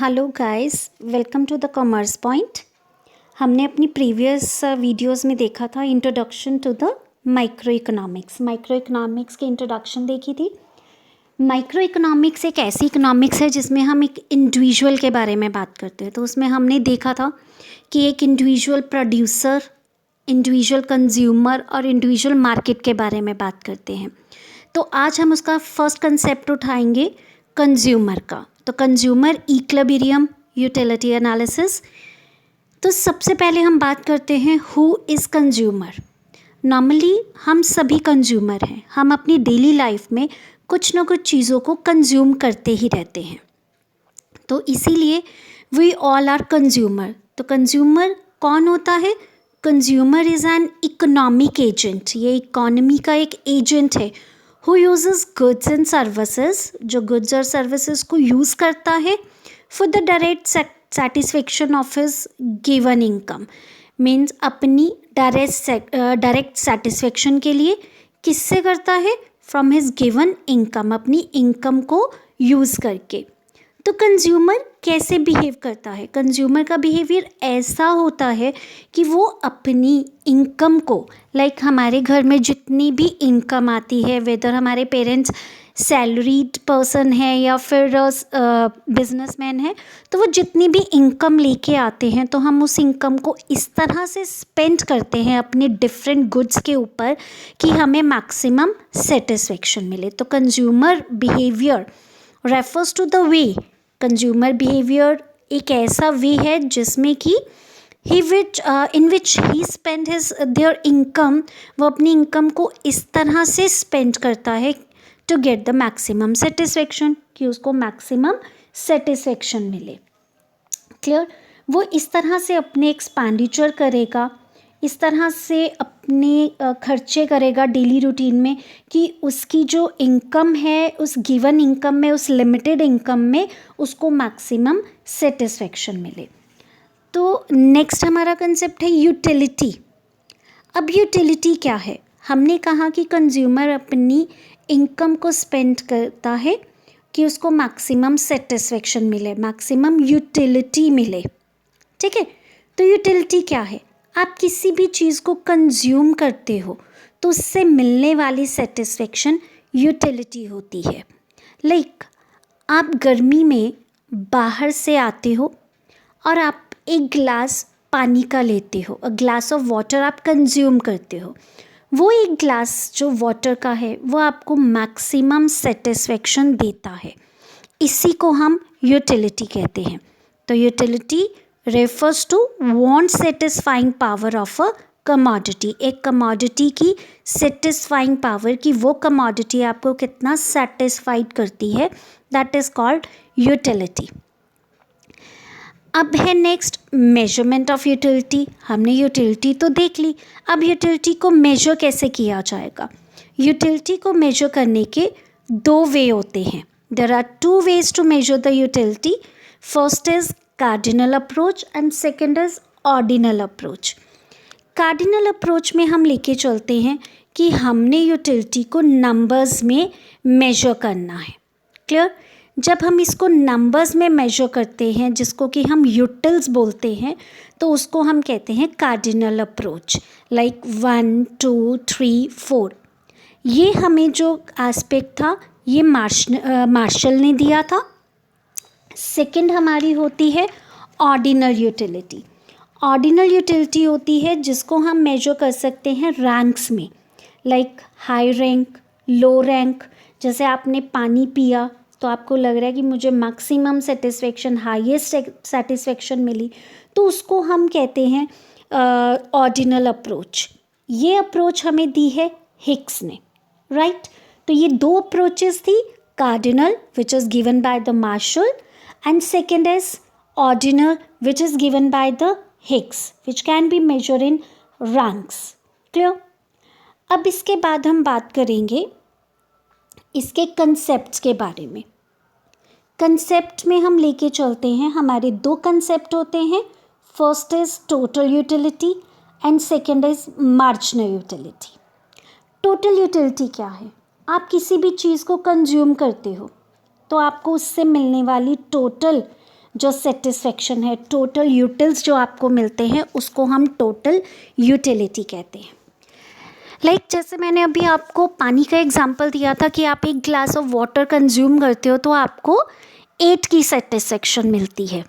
Hello guys, welcome to the commerce point. हमने अपनी previous videos में देखा था introduction to the micro economics की इंट्रोडक्शन देखी थी। माइक्रो इकोनॉमिक्स एक ऐसी इकोनॉमिक्स है जिसमें हम एक इंडिविजुअल के बारे में बात करते हैं। तो उसमें हमने देखा था कि एक इंडिविजुअल प्रोड्यूसर, इंडिविजुअल कंज्यूमर और इंडिविजुअल मार्केट के बारे में बात करते हैं। तो आज हम उसका फर्स्ट कंसेप्ट उठाएंगे कंज्यूमर का। तो कंज्यूमर इक्विलिब्रियम यूटिलिटी एनालिसिस। तो सबसे पहले हम बात करते हैं हु इज़ कंज्यूमर। नॉर्मली हम सभी कंज्यूमर हैं। हम अपनी डेली लाइफ में कुछ ना कुछ चीज़ों को कंज्यूम करते ही रहते हैं, तो इसीलिए वी ऑल आर कंज्यूमर। तो कंज्यूमर कौन होता है? Consumer is an economic agent. ये इकोनॉमी का एक एजेंट है who uses goods and services, जो गुड्स और सर्विसेज को यूज़ करता है for the direct satisfaction of his given income. Means अपनी डायरेक्ट सेटिस्फेक्शन के लिए किससे करता है? फ्रॉम हिज गिवन इनकम, अपनी इनकम को यूज़ करके। तो कंज्यूमर कैसे बिहेव करता है? कंज्यूमर का बिहेवियर ऐसा होता है कि वो अपनी इनकम को, लाइक हमारे घर में जितनी भी इनकम आती है, वेदर हमारे पेरेंट्स सैलरीड पर्सन है या फिर बिजनेसमैन है, तो वो जितनी भी इनकम लेके आते हैं तो हम उस इनकम को इस तरह से स्पेंड करते हैं अपने डिफरेंट गुड्स के ऊपर कि हमें मैक्सिमम सेटिस्फेक्शन मिले। तो consumer behaviour refers to the way, consumer behaviour एक ऐसा वे है जिसमें कि in which he spend his their income, वो अपनी इनकम को इस तरह से स्पेंड करता है to get the maximum satisfaction, कि उसको मैक्सिमम सेटिस्फेक्शन मिले। क्लियर? वो इस तरह से अपने एक्सपेंडिचर करेगा, इस तरह से अपने खर्चे करेगा डेली रूटीन में कि उसकी जो इनकम है उस गिवन इनकम में, उस लिमिटेड इनकम में उसको मैक्सिमम सेटिस्फेक्शन मिले। तो नेक्स्ट हमारा कंसेप्ट है यूटिलिटी। अब यूटिलिटी क्या है? हमने कहा कि कंज्यूमर अपनी इनकम को स्पेंड करता है कि उसको मैक्सिमम सेटिस्फेक्शन मिले, मैक्सिमम यूटिलिटी मिले। ठीक है? तो यूटिलिटी क्या है? आप किसी भी चीज़ को कंज्यूम करते हो तो उससे मिलने वाली सेटिस्फेक्शन यूटिलिटी होती है। लाइक आप गर्मी में बाहर से आते हो और आप एक गिलास पानी का लेते हो, अ ग्लास ऑफ वाटर आप कंज्यूम करते हो। वो एक ग्लास जो वाटर का है वो आपको मैक्सिमम सेटिस्फेक्शन देता है। इसी को हम यूटिलिटी कहते हैं। तो utility refers to want satisfying power of a commodity. एक कमोडिटी की सेटिस्फाइंग पावर, कि वो कमोडिटी आपको कितना सेटिस्फाइड करती है, दैट इज कॉल्ड यूटिलिटी। अब है नेक्स्ट मेजरमेंट ऑफ यूटिलिटी। हमने यूटिलिटी तो देख ली, अब यूटिलिटी को मेजर कैसे किया जाएगा? यूटिलिटी को मेजर करने के दो वे होते हैं। There are two ways to measure the utility. First is cardinal approach and second is ordinal approach. Cardinal approach में हम लेके चलते हैं कि हमने यूटिलिटी को नंबर्स में मेजर करना है। क्लियर? जब हम इसको नंबर्स में मेजर करते हैं, जिसको कि हम यूटिल्स बोलते हैं, तो उसको हम कहते हैं कार्डिनल अप्रोच। लाइक 1 2 3 4, ये हमें जो एस्पेक्ट था ये मार्शल ने दिया था। सेकंड हमारी होती है ऑर्डिनल यूटिलिटी। ऑर्डिनल यूटिलिटी होती है जिसको हम मेजर कर सकते हैं रैंक्स में, लाइक हाई रैंक, लो रैंक। जैसे आपने पानी पिया तो आपको लग रहा है कि मुझे मैक्सिमम सेटिस्फेक्शन, हाईएस्ट सेटिस्फेक्शन मिली, तो उसको हम कहते हैं ऑर्डिनल अप्रोच। ये अप्रोच हमें दी है हिक्स ने, राइट? तो ये दो अप्रोचेस थी, cardinal which is given by the Marshall and second is ordinal which is given by the Higgs, which can be measured in ranks. Clear? अब इसके बाद हम बात करेंगे इसके कंसेप्ट्स के बारे में। कंसेप्ट में हम लेके चलते हैं, हमारे दो कंसेप्ट होते हैं। First is total utility and second is marginal utility. Total utility क्या है? आप किसी भी चीज़ को कंज्यूम करते हो तो आपको उससे मिलने वाली टोटल जो सेटिस्फेक्शन है, टोटल यूटिल्स जो आपको मिलते हैं उसको हम टोटल यूटिलिटी कहते हैं। लाइक जैसे मैंने अभी आपको पानी का एग्जांपल दिया था कि आप एक ग्लास ऑफ वाटर कंज्यूम करते हो तो आपको 8 की सेटिस्फेक्शन मिलती है,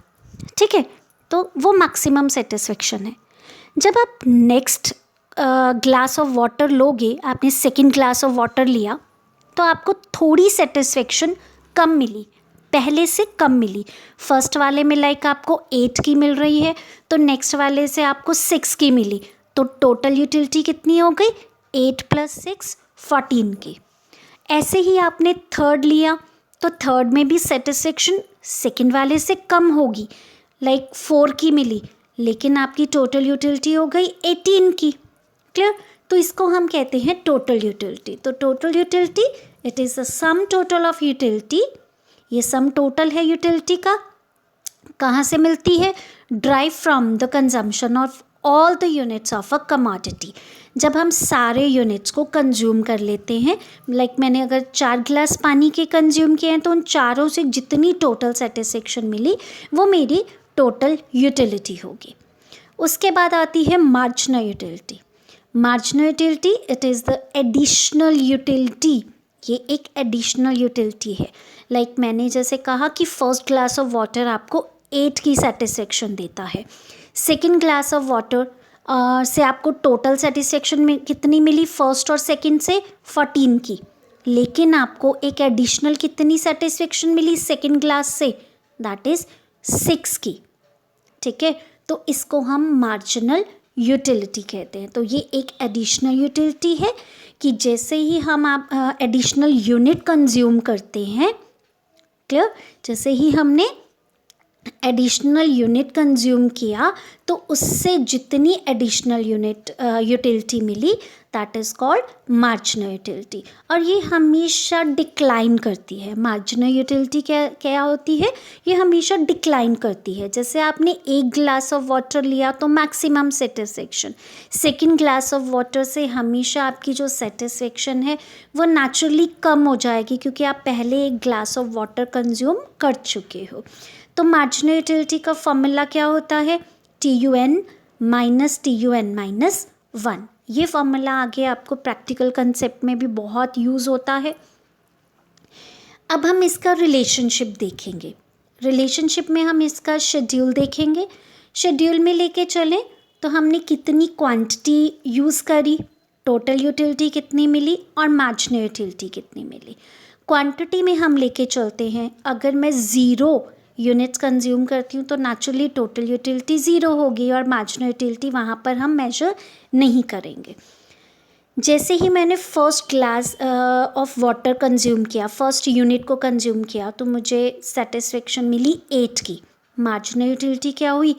ठीक है, तो वो मैक्सिमम सेटिस्फेक्शन है। जब आप नेक्स्ट ग्लास ऑफ वाटर लोगे, आपने सेकंड ग्लास ऑफ वाटर लिया तो आपको थोड़ी सेटिस्फेक्शन कम मिली, पहले से कम मिली। फर्स्ट वाले में लाइक आपको 8 की मिल रही है तो नेक्स्ट वाले से आपको 6 की मिली, तो टोटल यूटिलिटी कितनी हो गई? 8 + 6 14 की। ऐसे ही आपने थर्ड लिया तो थर्ड में भी सेटिस्फेक्शन सेकंड वाले से कम होगी, लाइक 4 की मिली, लेकिन आपकी टोटल यूटिलिटी हो गई 18 की। क्लियर? तो इसको हम कहते हैं टोटल यूटिलिटी। तो total utility it is the some total of utility, ये सम टोटल है यूटिलिटी का। कहाँ से मिलती है? Drive from the consumption of all the units of a commodity. जब हम सारे यूनिट्स को कंज्यूम कर लेते हैं, लाइक मैंने अगर 4 गिलास पानी के कंज्यूम किए हैं तो उन चारों से जितनी टोटल सेटिस्फेक्शन मिली वो मेरी टोटल यूटिलिटी होगी। उसके बाद आती है marginal utility. Marginal utility it is the additional utility, ये एक एडिशनल यूटिलिटी है। लाइक मैंने जैसे कहा कि फर्स्ट ग्लास ऑफ वाटर आपको 8 की सेटिस्फेक्शन देता है, सेकंड ग्लास ऑफ वाटर से आपको टोटल सेटिस्फेक्शन में कितनी मिली फर्स्ट और सेकंड से? 14 की, लेकिन आपको एक एडिशनल कितनी सेटिस्फेक्शन मिली सेकंड ग्लास से? दैट इज़ 6 की, ठीक है। तो इसको हम मार्जिनल यूटिलिटी कहते हैं। तो ये एक एडिशनल यूटिलिटी है कि जैसे ही हम आप एडिशनल यूनिट कंज्यूम करते हैं, क्लियर, जैसे ही हमने एडिशनल यूनिट कंज्यूम किया तो उससे जितनी एडिशनल यूटिलिटी मिली that is called marginal utility, और ये हमेशा डिक्लाइन करती है। मार्जिनल यूटिलिटी क्या होती है? ये हमेशा डिक्लाइन करती है। जैसे आपने एक ग्लास ऑफ वाटर लिया तो maximum satisfaction, second glass of water से हमेशा आपकी जो सेटिस्फेक्शन है वो नेचुरली कम हो जाएगी क्योंकि आप पहले एक ग्लास ऑफ वाटर कंज्यूम कर चुके हो। तो मार्जिनल यूटिलिटी का फॉर्मूला क्या होता है? TUN - TUN - 1। ये फॉर्मूला आगे आपको प्रैक्टिकल कंसेप्ट में भी बहुत यूज़ होता है। अब हम इसका रिलेशनशिप देखेंगे। रिलेशनशिप में हम इसका शेड्यूल देखेंगे। शेड्यूल में लेके चलें तो हमने कितनी क्वांटिटी यूज़ करी, टोटल यूटिलिटी कितनी मिली और मार्जिनल यूटिलिटी कितनी मिली। क्वांटिटी में हम लेके चलते हैं, अगर मैं 0 यूनिट्स कंज्यूम करती हूँ तो नेचुरली टोटल यूटिलिटी 0 होगी और मार्जिनल यूटिलिटी वहाँ पर हम मेजर नहीं करेंगे। जैसे ही मैंने first glass of water consume किया, फर्स्ट यूनिट को कंज्यूम किया तो मुझे सेटिस्फेक्शन मिली 8 की। मार्जिनल यूटिलिटी क्या हुई?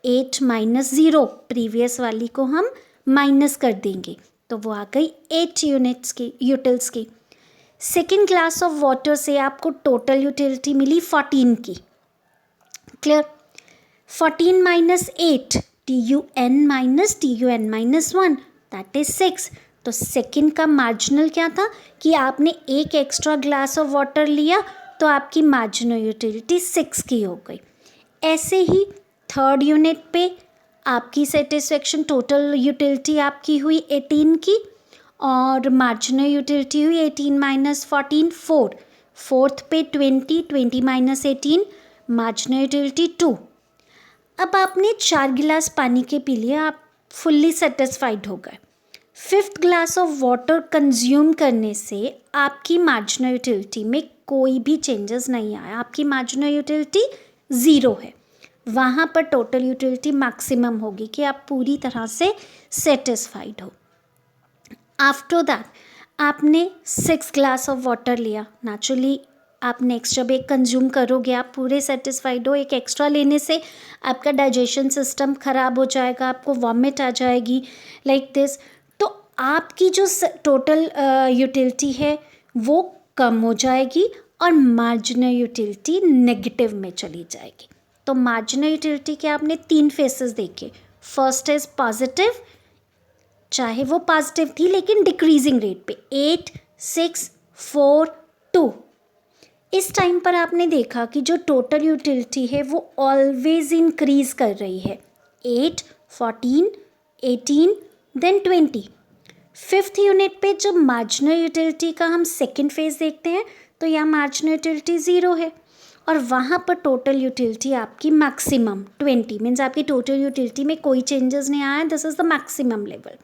8 - 0, प्रीवियस वाली को हम माइनस कर देंगे तो वो आ गई 8 यूनिट्स की, यूटिल्स की। सेकेंड ग्लास ऑफ वाटर से आपको टोटल यूटिलिटी मिली 14 की। Clear? 14 - 8 TUN - TUN - 1 that is 6। तो सेकंड का मार्जिनल क्या था कि आपने एक एक्स्ट्रा ग्लास ऑफ वाटर लिया तो आपकी मार्जिनल यूटिलिटी 6 की हो गई। ऐसे ही थर्ड यूनिट पे आपकी सेटिस्फेक्शन टोटल यूटिलिटी आपकी हुई 18 की और मार्जिनल यूटिलिटी हुई 18 - 14 4। फोर्थ पे 20 - 18 मार्जिनल यूटिलिटी 2। अब आपने 4 गिलास पानी के पी लिए, आप फुल्ली सेटिस्फाइड हो गए। Fifth glass of water consume करने से आपकी मार्जिनल यूटिलिटी में कोई भी चेंजेस नहीं आया, आपकी मार्जिनल यूटिलिटी 0 है। वहाँ पर टोटल यूटिलिटी मैक्सिमम होगी कि आप पूरी तरह से सेटिस्फाइड हो। आफ्टर दैट आपने 6 ग्लास ऑफ वाटर लिया, नेचुरली आप नेक्स्ट जब एक कंज्यूम करोगे आप पूरे सेटिस्फाइड हो। एक एक्स्ट्रा लेने से आपका डाइजेशन सिस्टम ख़राब हो जाएगा, आपको वॉमिट आ जाएगी लाइक दिस। तो आपकी जो टोटल यूटिलिटी है वो कम हो जाएगी और मार्जिनल यूटिलिटी नेगेटिव में चली जाएगी। तो मार्जिनल यूटिलिटी के आपने 3 फेसेस देखे। फर्स्ट इज़ पॉजिटिव, चाहे वो पॉजिटिव थी लेकिन डिक्रीजिंग रेट पे, 8 6 4 2। इस टाइम पर आपने देखा कि जो टोटल यूटिलिटी है वो ऑलवेज इंक्रीज कर रही है, 8, 14, 18 देन 20। फिफ्थ यूनिट पे जब मार्जिनल यूटिलिटी का हम सेकेंड फेज देखते हैं तो यहाँ मार्जिनल यूटिलिटी 0 है और वहाँ पर टोटल यूटिलिटी आपकी मैक्सिमम 20 मीन्स आपकी टोटल यूटिलिटी में कोई चेंजेस नहीं आया, this is the maximum level.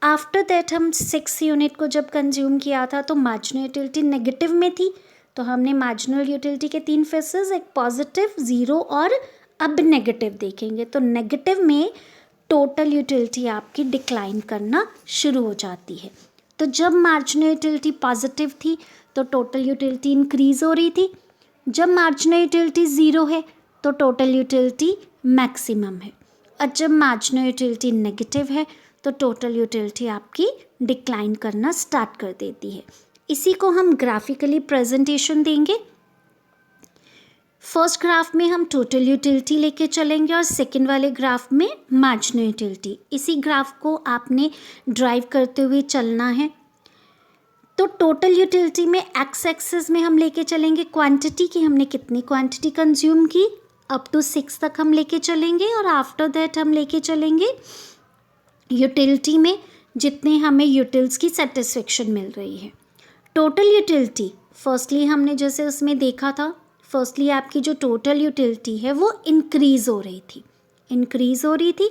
After that हम 6 यूनिट को जब कंज्यूम किया था तो मार्जिनल यूटिलिटी नेगेटिव में थी, तो हमने मार्जिनल यूटिलिटी के 3 फेसेस, एक पॉजिटिव, 0 और अब नेगेटिव देखेंगे। तो नेगेटिव में टोटल यूटिलिटी आपकी डिक्लाइन करना शुरू हो जाती है। तो जब मार्जिनल यूटिलिटी पॉजिटिव थी तो टोटल यूटिलिटी इंक्रीज हो रही थी, जब मार्जिनल यूटिलिटी 0 है तो टोटल यूटिलिटी मैक्सिमम है, और जब मार्जिनल यूटिलिटी नेगेटिव है तो टोटल यूटिलिटी आपकी डिक्लाइन करना स्टार्ट कर देती है। इसी को हम ग्राफिकली प्रेजेंटेशन देंगे। फर्स्ट ग्राफ में हम टोटल यूटिलिटी लेके चलेंगे और सेकंड वाले ग्राफ में मार्जिनल यूटिलिटी। इसी ग्राफ को आपने ड्राइव करते हुए चलना है। तो टोटल यूटिलिटी में एक्स एक्सिस में हम लेके चलेंगे क्वांटिटी की, हमने कितनी क्वांटिटी कंज्यूम की, अप टू 6 तक हम लेके चलेंगे, और आफ्टर दैट हम लेके चलेंगे यूटिलिटी में जितने हमें यूटिल्स की सेटिस्फेक्शन मिल रही है। टोटल यूटिलिटी फर्स्टली हमने जैसे उसमें देखा था, फर्स्टली आपकी जो टोटल यूटिलिटी है वो इंक्रीज़ हो रही थी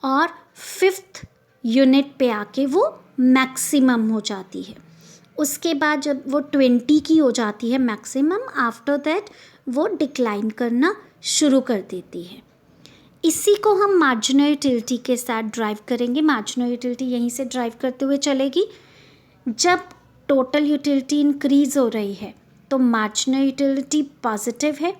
और फिफ्थ यूनिट पे आके वो मैक्सिमम हो जाती है। उसके बाद जब वो 20 की हो जाती है मैक्सिमम, आफ्टर दैट वो डिक्लाइन करना शुरू कर देती है। इसी को हम मार्जिनल यूटिलिटी के साथ ड्राइव करेंगे। मार्जिनल यूटिलिटी यहीं से ड्राइव करते हुए चलेगी। जब टोटल यूटिलिटी इंक्रीज़ हो रही है तो मार्जिनल यूटिलिटी पॉजिटिव है,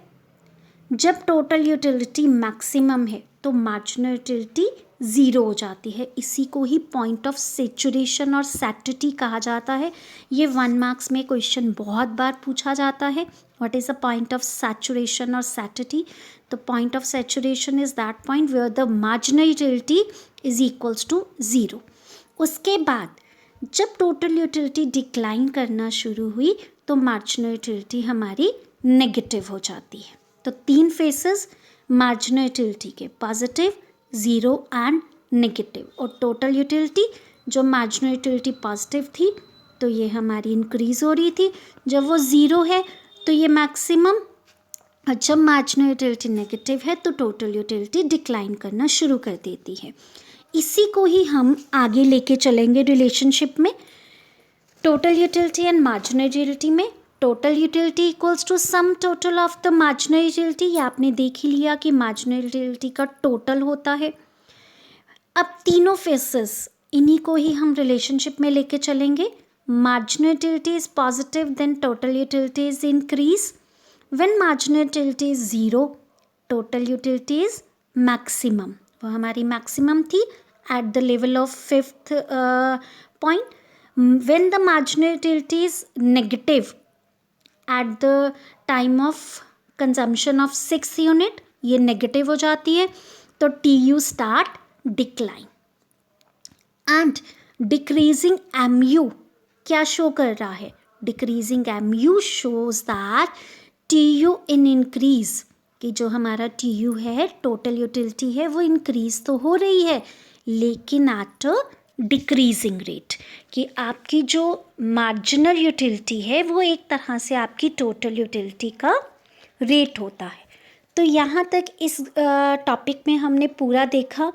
जब टोटल यूटिलिटी मैक्सिमम है तो मार्जिनल यूटिलिटी 0 हो जाती है। इसी को ही पॉइंट ऑफ सैचुरेशन और सैटिटी कहा जाता है। ये 1 मार्क्स में क्वेश्चन बहुत बार पूछा जाता है, what is the point of saturation और satiety. The point of saturation is that point where the marginal utility is equals to 0। उसके बाद जब टोटल यूटिलिटी डिक्लाइन करना शुरू हुई तो मार्जिनल यूटिलिटी हमारी नेगेटिव हो जाती है। तो 3 फेसेस मार्जिनल यूटिलिटी के, पॉजिटिव, 0 एंड नेगेटिव। और टोटल यूटिलिटी जो मार्जिनल यूटिलिटी पॉजिटिव थी तो ये हमारी इंक्रीज़ हो रही थी, जब वो 0 है तो ये मैक्सिमम, और जब मार्जिनल यूटिलिटी नेगेटिव है तो टोटल यूटिलिटी डिक्लाइन करना शुरू कर देती है। इसी को ही हम आगे लेके चलेंगे रिलेशनशिप में। Total utility and marginal utility में total utility equals to sum total of the marginal utility. ये आपने देख ही लिया कि मार्जिनल यूटिलिटी का टोटल होता है। अब तीनों फेसेस इन्हीं को ही हम रिलेशनशिप में लेके चलेंगे। Marginal utility is positive then total utility is increase. When marginal utility is 0 total utility is maximum, वो हमारी मैक्सिमम थी at the level of fifth point. When the marginal utility is negative at the time of consumption of 6 unit, ये negative हो जाती है तो TU start decline. And decreasing MU क्या show कर रहा है? Decreasing MU shows that TU in increase, कि जो हमारा TU है टोटल यूटिलिटी है वो इंक्रीज तो हो रही है लेकिन एट अ डिक्रीजिंग रेट, कि आपकी जो मार्जिनल यूटिलिटी है वो एक तरह से आपकी टोटल यूटिलिटी का रेट होता है। तो यहाँ तक इस टॉपिक में हमने पूरा देखा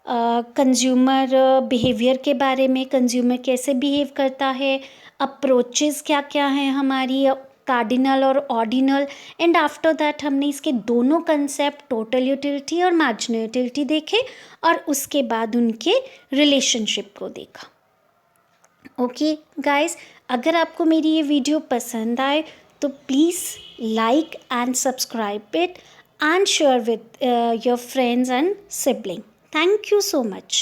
कंज्यूमर बिहेवियर के बारे में, कंज्यूमर कैसे बिहेव करता है, अप्रोचेस क्या क्या हैं हमारी, कार्डिनल और ऑर्डिनल, एंड आफ्टर दैट हमने इसके दोनों कंसेप्ट टोटल यूटिलिटी और मार्जिनल यूटिलिटी देखे और उसके बाद उनके रिलेशनशिप को देखा। ओके गाइस, अगर आपको मेरी ये वीडियो पसंद आए तो please like and subscribe it and share with your friends and siblings. Thank you so much.